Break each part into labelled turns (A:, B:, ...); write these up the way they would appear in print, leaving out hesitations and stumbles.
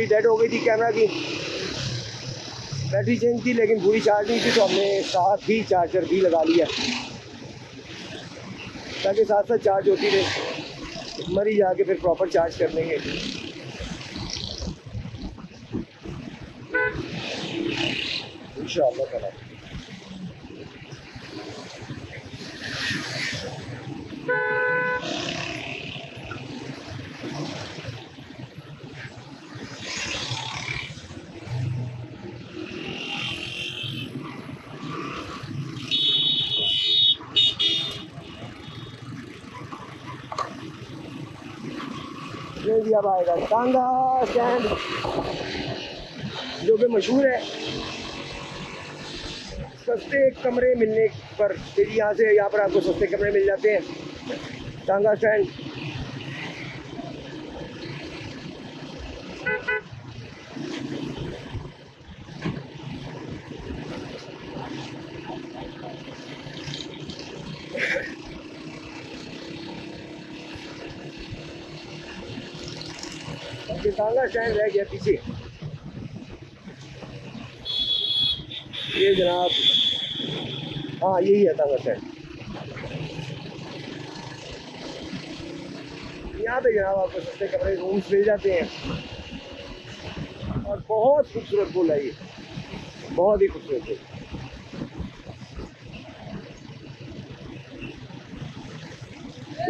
A: Battery dead हो गई थी कैमरा की, बैटरी चेंज थी लेकिन पूरी चार्ज नहीं थी, तो हमने साथ ही चार्जर भी लगा लिया ताकि साथ साथ चार्ज होती रहे, मरी जाके फिर प्रॉपर चार्ज कर लेंगे। इंशाअल्लाह ताला। ये भी अब आएगा टांगा स्टैंड, जो कि मशहूर है सस्ते कमरे मिलने पर। फिर यहाँ पर आपको सस्ते कमरे मिल जाते हैं। टांगा स्टैंड टांगा स्टैंड रह गया पीछे। ये जनाब, हाँ यही है टांगा स्टैंड। यहाँ पे जनाब आपको सस्ते कमरे रूम्स मिल जाते हैं और बहुत खूबसूरत पुल है ये, बहुत ही खूबसूरत पुल।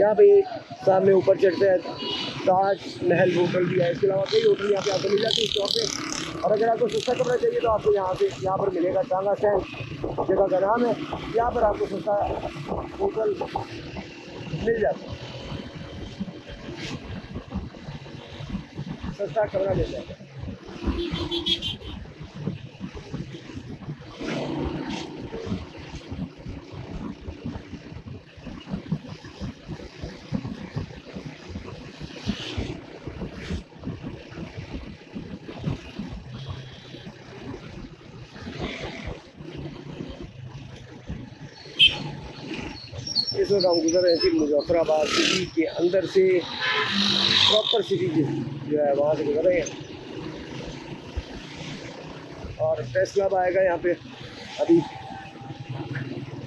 A: यहाँ पे सामने ऊपर चढ़ते हैं ताज महल होटल भी है, इसके अलावा कई होटल यहाँ पे आपको मिल जाती है स्टॉप पे। और अगर आपको सस्ता कमरा चाहिए तो आपको यहाँ पर मिलेगा टांगा स्टैंड जगह का नाम है। यहाँ पर आपको सस्ता होटल मिल जाता है, सस्ता कमरा मिल जाता है। इस वक्त हम गुजर रहे थे मुजफ्फराबाद सिटी के अंदर से, प्रॉपर सिटी जो है वहाँ से गुजर रहे हैं। और प्रेस क्लब आएगा यहाँ पे अभी,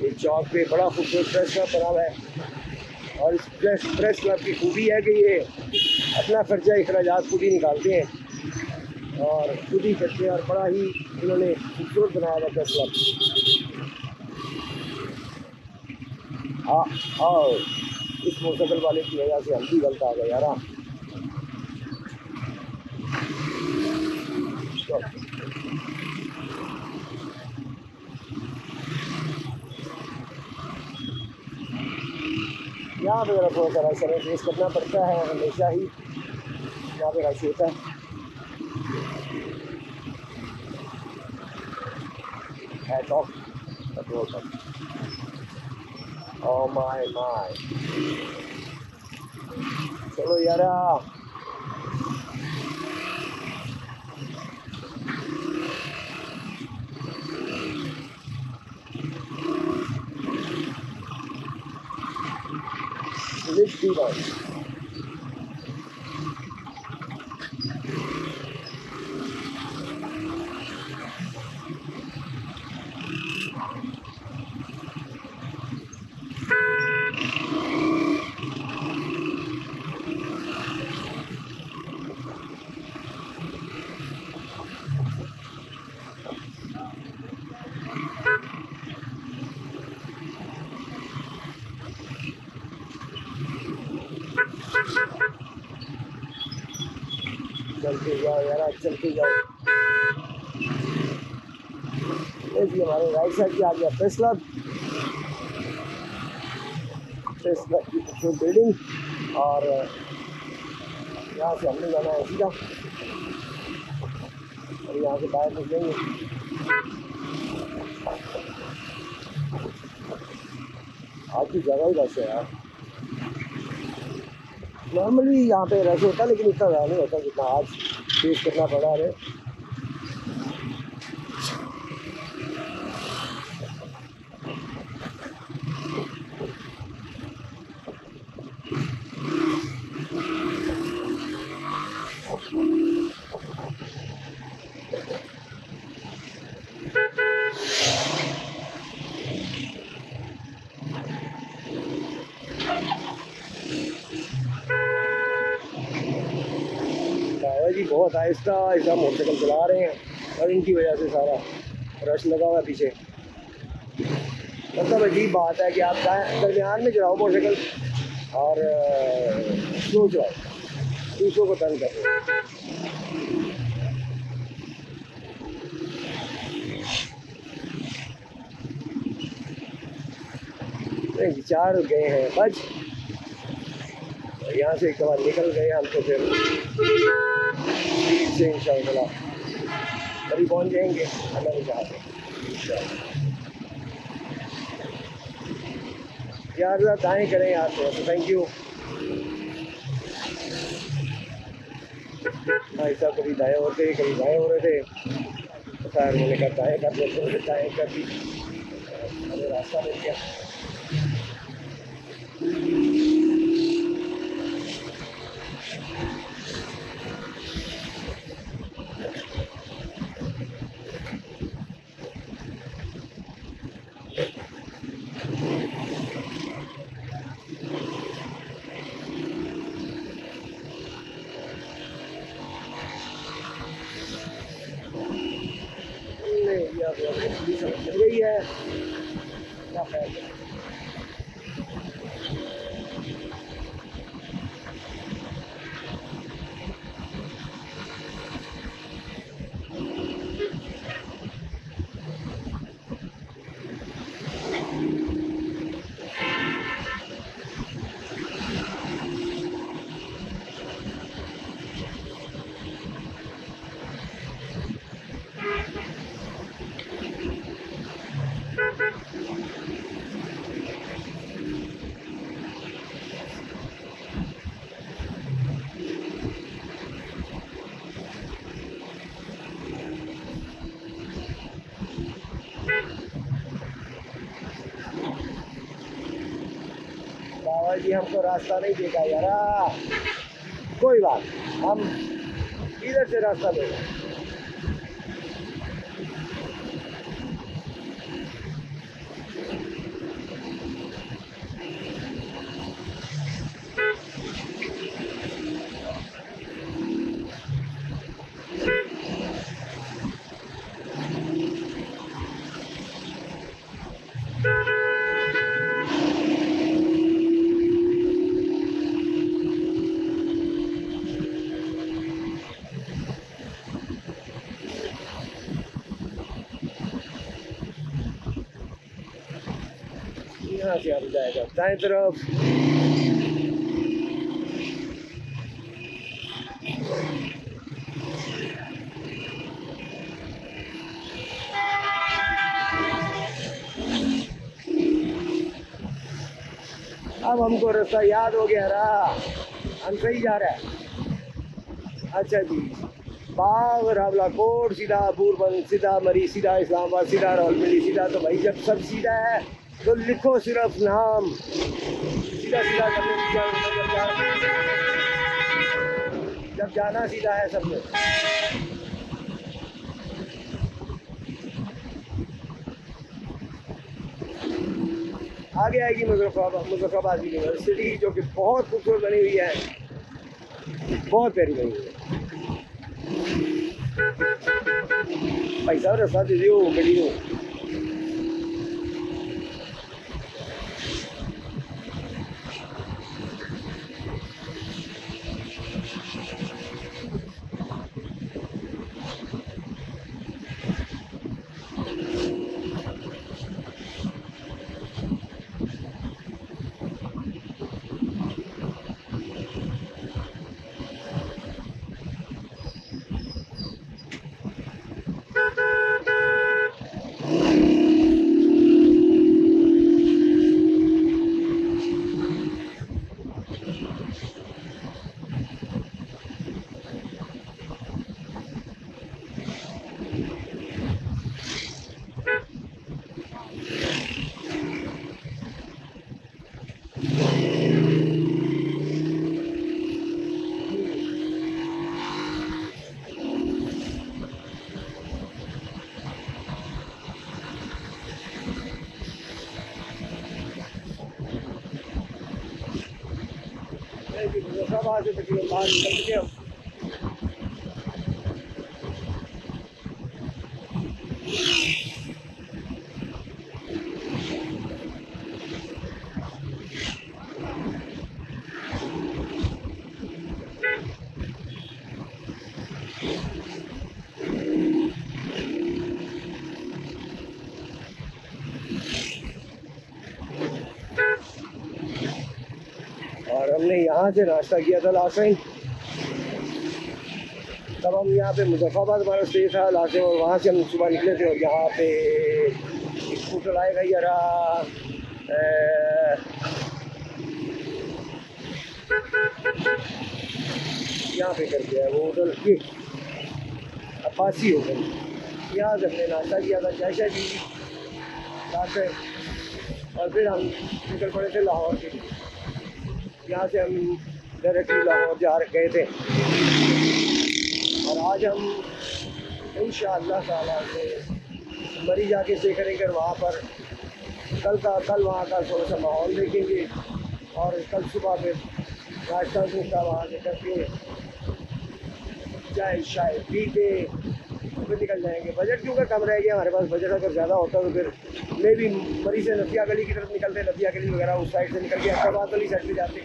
A: एक चौक पे बड़ा खूबसूरत प्रेस क्लब बना हुआ है। और इस प्रेस क्लब की खूबी है कि ये अपना खर्चा अखराजात खुद ही निकालते हैं और खुद ही करते हैं, और बड़ा ही इन्होंने खूबसूरत बनाया था प्रेस क्लब। हाँ, इस मोटरसाइकिल वाले की वजह से हम भी गलत आ गए यार। यहाँ पे ज़रा थोड़ा सा समय फेस करना पड़ता है, हमेशा ही यहाँ पे रश होता है top petrol pump. Oh my चलो यारा, लिफ्ट चलते जाओ यार, चलते जाओ। ये जी हमारे राइट साइड की आ गया प्रेस क्लब की खूबसूरत बिल्डिंग। और यहाँ से हमने जाना है सीधा, और यहाँ से बाहर निकलेंगे। आज की जगह ही रश है यार। नॉर्मली यहाँ पे रश होता है लेकिन इतना ज़्यादा नहीं होता जितना आज फेस करना पड़ा है। बहुत आहिस्ता आहिस्ता मोटरसाइकिल चला रहे हैं और इनकी वजह से सारा रश लगा हुआ है पीछे। मतलब अजीब बात है कि आप दरमियान में चलाओ मोटरसाइकिल और स्लो चलाओ, दूसरों को तंग कर रहे हो। विचार गए हैं बच, यहाँ से एक बार निकल गए हम तो फिर से इंशाअल्लाह कभी पहुँच जाएंगे अल्लाह ने चाहा। यार दाएँ करें यार थोड़ा सा, थैंक यू भाई साहब। कभी दाएँ होते कभी बाएँ हो रहे थे, तो खैर मैंने कहा दाएँ कर लेते, दाएँ कर दी, हमें रास्ता मिल गया। मिल गई है क्या खैर। बाबा जी हमको रास्ता नहीं देगा यार, कोई बात, हम इधर से रास्ता देगा। यहाँ से आप जाएगा दाएं तरफ। अब हमको रास्ता याद हो गया रहा, हम सही जा रहे हैं। अच्छा जी, बाग रावला कोट सीधा बूरबन सीधा मरी सीधा इस्लामाबाद सीधा रावलपिंडी सीधा। तो भाई जब सब सीधा है तो लिखो सिर्फ नाम, सीधा सीधा करने की जब जाना सीधा है सब में। आगे आएगी मुजफ्फराबाद यूनिवर्सिटी, जो कि बहुत खूबसूरत बनी हुई है, बहुत प्यारी बनी हुई है। भाई साहब रास्ता दीजिए वो गली को। मुजफ्फराबाद से तकरीबन बाहर निकल चुके हम। यहाँ से नाश्ता किया था लास्ट टाइम, तब हम यहाँ पे मुजफ्फराबाद हमारा स्टे था लास्ट टाइम, और वहाँ से हम सुबह निकले थे। और यहाँ पे स्कूटर आएगा यार, यहाँ पे कर दिया है वो होटल, ये अब्बासी होटल। यहाँ से हमने नाश्ता किया था, चाय शाय पी लास्ट टाइम, और फिर हम निकल पड़े थे लाहौर के लिए। यहाँ से हम डायरेक्टली लाहौर जा गए थे, और आज हम इंशाअल्लाह ताला से मरी जाके स्टे करेंगे। वहाँ पर कल वहाँ का थोड़ा सा माहौल देखेंगे, और कल सुबह फिर नाश्ता नुश्ता वहाँ से करके चाय शाय पी के फिर निकल जाएंगे। बजट क्योंकि कम रह गया हमारे पास, बजट अगर ज़्यादा होता तो फिर मैं भी मरी से नदिया गली की तरफ निकलते, नदिया गली वगैरह उस साइड से निकल के अहमदाबाद वाली साइड पे जाते,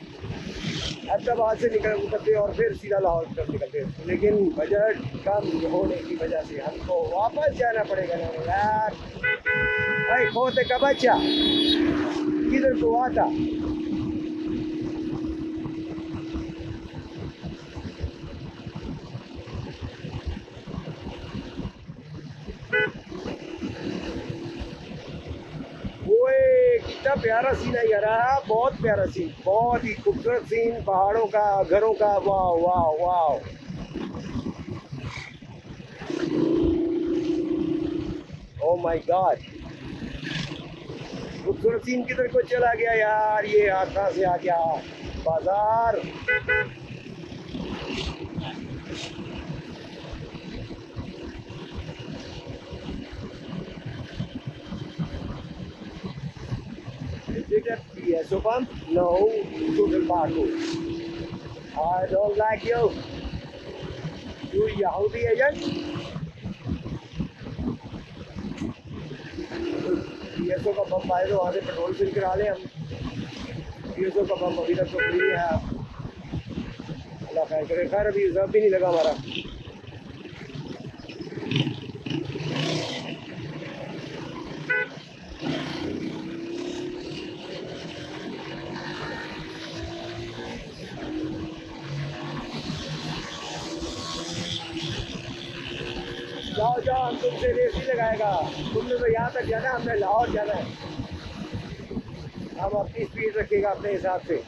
A: अहमदाबाद से निकल उतरते और फिर सीधा लाहौर की तरफ निकलते। लेकिन बजट कम होने की वजह से हमको वापस जाना पड़ेगा ना यार। भाई खोते का बच्चा किधर को आता, कितना प्यारा सीन है यार, बहुत प्यारा सीन, बहुत ही खूबसूरत सीन, पहाड़ों का, घरों का, वाह वाह वाह। ओ माय गॉड, खूबसूरत सीन किधर को चला गया यार, ये कहाँ से आ गया बाजार। Is it a PSO pump? No, total barcode. I don't like you. You Yahudi agent? PSO का पंप आए तो वहाँ से पेट्रोल फिल करा ले हम। PSO का पंप अभी तक तो फ्री है, अल्लाह खैर करे। खैर अभी रिजर्व भी नहीं लगा हमारा। जाओ जाओ, हम तुमसे रेस नहीं लगाएगा, तुमने तो यहाँ तक जाना, हमने लाहौर जाना है। हम अपनी स्पीड रखेगा अपने हिसाब से।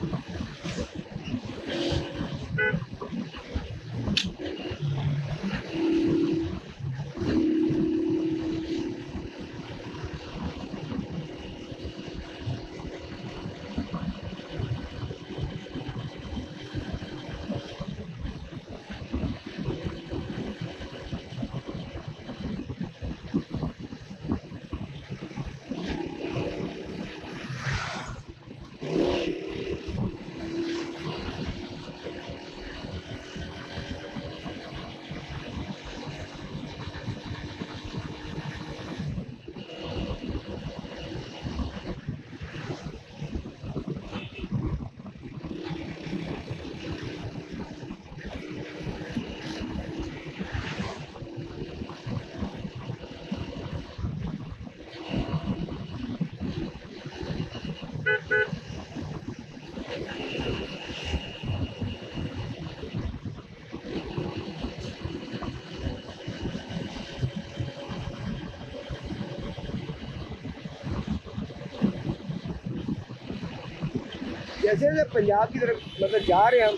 A: जैसे जैसे पंजाब की तरफ मतलब जा रहे हैं हम,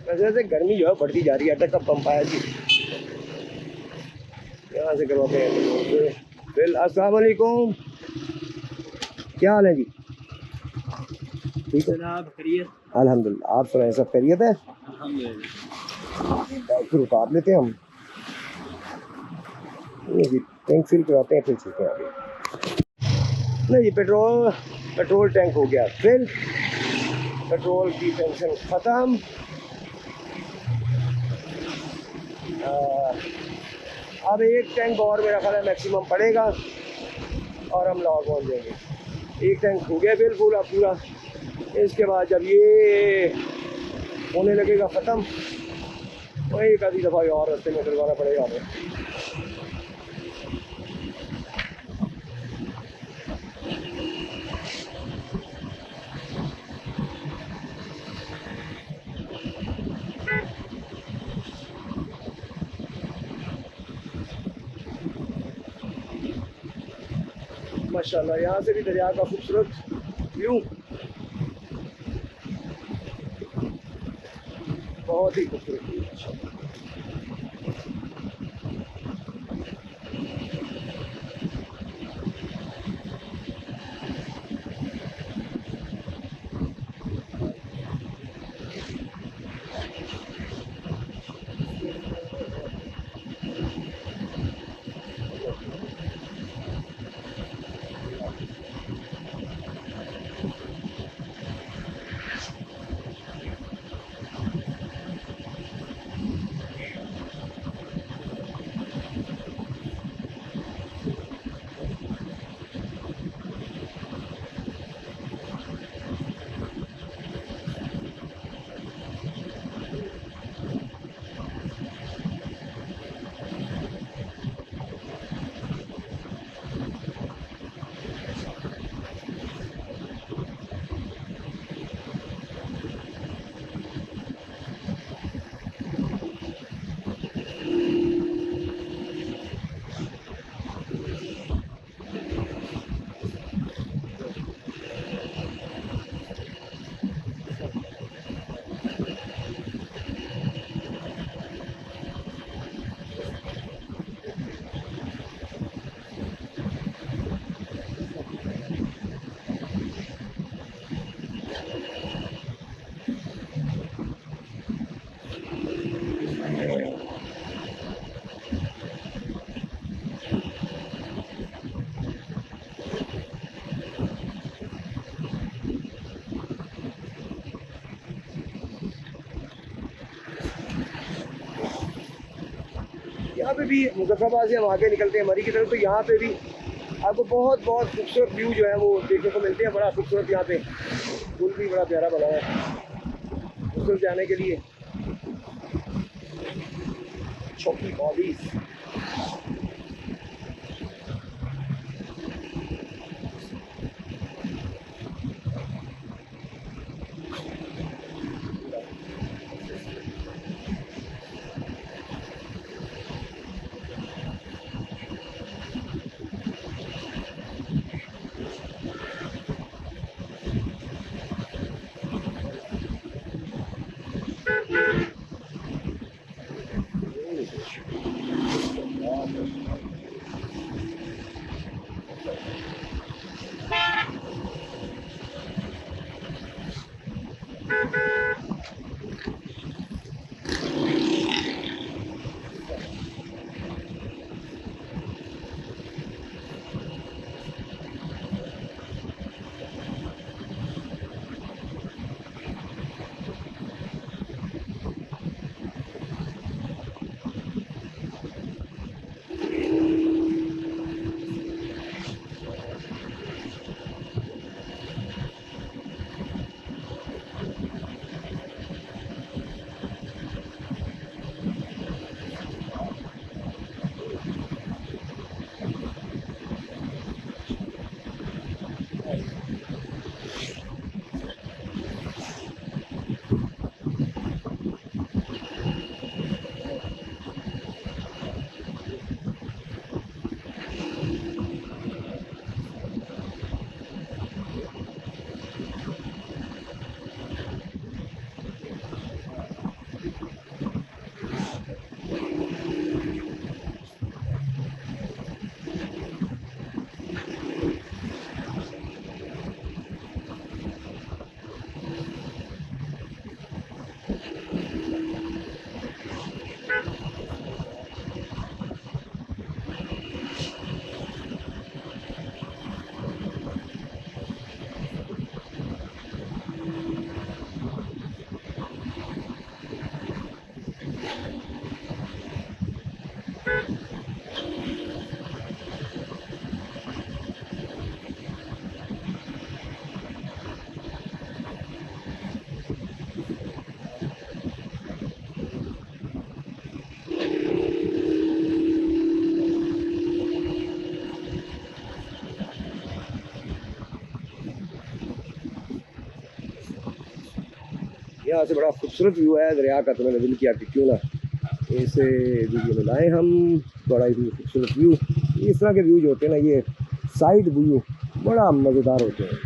A: वैसे वैसे गर्मी जो है बढ़ती जा रही है। अटक का पंप आया जी, यहाँ से करवाते हैं। फिर अस्सलाम वालेकुम, क्या हाल है जी? ठीक है
B: जनाब, खैरियत?
A: अल्हम्दुलिल्लाह, आप सुनाए, सब खैरियत है?
B: अल्हम्दुलिल्लाह।
A: फिर उतार लेते हैं हम, नहीं जी टैंक फिल कराते हैं फिर चलते हैं आगे। नहीं जी, पेट्रोल टैंक हो गया फिल, पेट्रोल की टेंशन ख़त्म। अब एक टैंक और मेरा ख्याल है मैक्सिमम पड़ेगा और हम लाहौर पहुँच जाएंगे। एक टैंक हो गया बिल्कुल अब पूरा। इसके बाद जब ये होने लगेगा ख़त्म, तो एक आधी दफ़ा और रास्ते में करवाना पड़ेगा हमें। माशाल्लाह, यहाँ से भी दरिया का खूबसूरत व्यू, बहुत ही खूबसूरत व्यू माशाल्लाह। यहाँ पे भी मुजफ्फराबाद से हम आगे निकलते हैं मरी की तरफ, तो यहाँ पे भी आपको बहुत बहुत खूबसूरत व्यू जो है वो देखने को मिलते हैं। बड़ा खूबसूरत यहाँ पे पुल भी बड़ा प्यारा बना है उस जाने के लिए। छोटी बॉडीज, यहाँ से बड़ा खूबसूरत व्यू है दरिया का, तो मैंने दिल किया कि क्यों ना ऐसे वीडियो में लाएँ हम। बड़ा ही खूबसूरत व्यू, इस तरह के व्यू जो होते हैं ना, ये साइड व्यू बड़ा मज़ेदार होते हैं।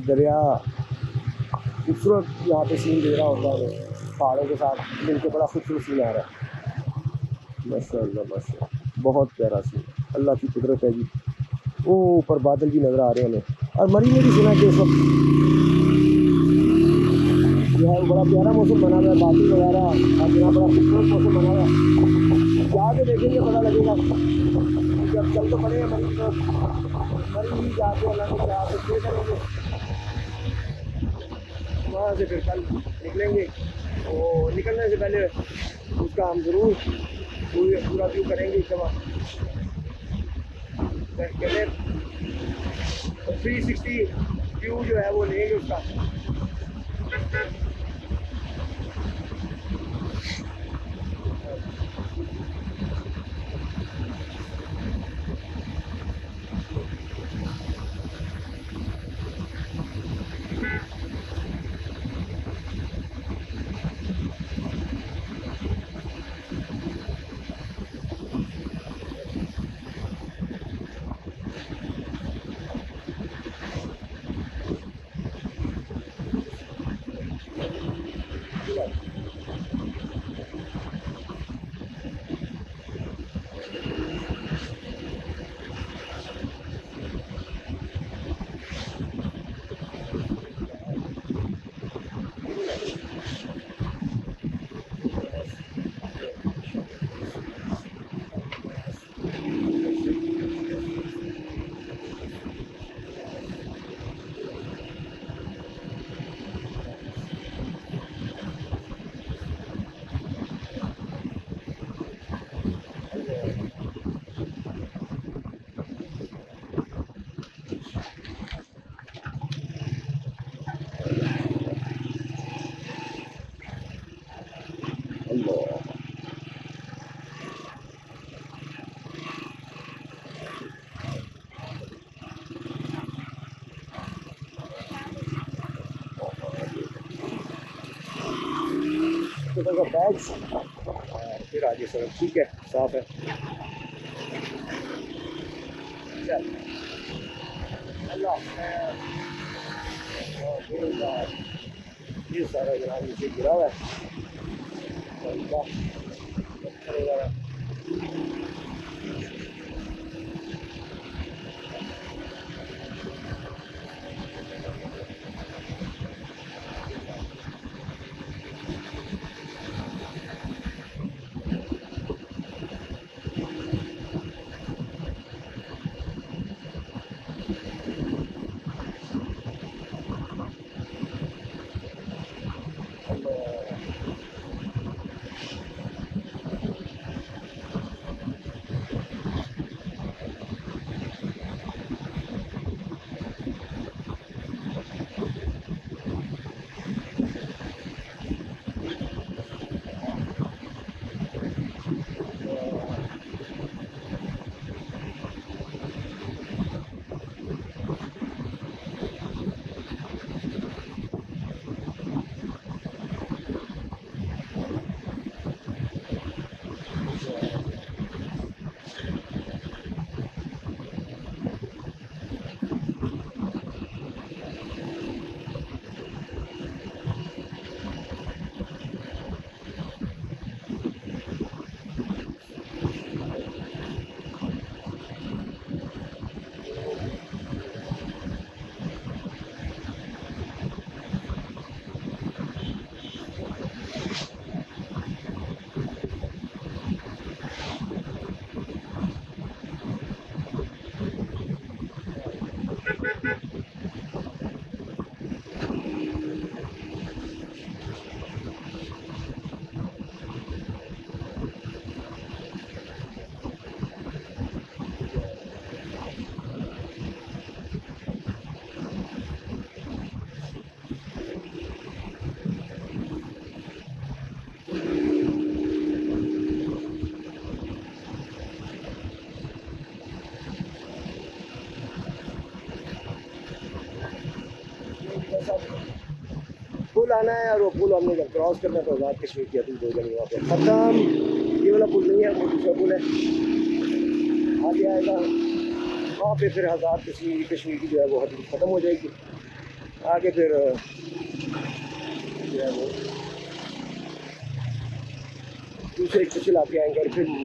A: दरिया खूबसूरत यहाँ पे सीन दे रहा होता है पहाड़ों के साथ, मिलके बड़ा खूबसूरत सीन आ रहा है। माशाल्लाह माशाल्लाह, बहुत प्यारा सीन, अल्लाह की कुदरत है जी। वो ऊपर बादल भी नज़र आ रहे हैं हमें। और मरी में भी सुना कि इस वक्त जो है बड़ा प्यारा मौसम बना हुआ है, बादल वगैरह और यहाँ बड़ा खूबसूरत मौसम बना हुआ है। जाके देखेंगे पता लगेगा, जब चल तो पड़े हैं मरी तो मरी ही जाके अल्लाह ने चाहा तो स्टे करेंगे, वहाँ से फिर कल निकलेंगे। तो निकलने से पहले उसका हम ज़रूर पूरा व्यू करेंगे इस दफ़ा। पहले 360 व्यू जो है वो लेंगे उसका। बैग्स फिर आगे सड़क ठीक है, साफ है। चल अल्लाह, ये सारा यहाँ नीचे गिरा हुआ है। पुल आना है और वो पुल हमने जब क्रॉस करना है तो आज़ाद कश्मीर की अभी 2 जगह वहाँ पे खत्म। ये वाला पुल नहीं है, वो दूसरा पुल है, आगे आएगा वहाँ पे फिर आज़ाद कश्मीर की जो है वो हदीस ख़त्म हो जाएगी। आगे फिर जो है वो दूसरे कुछ इलाके आएंगे और फिर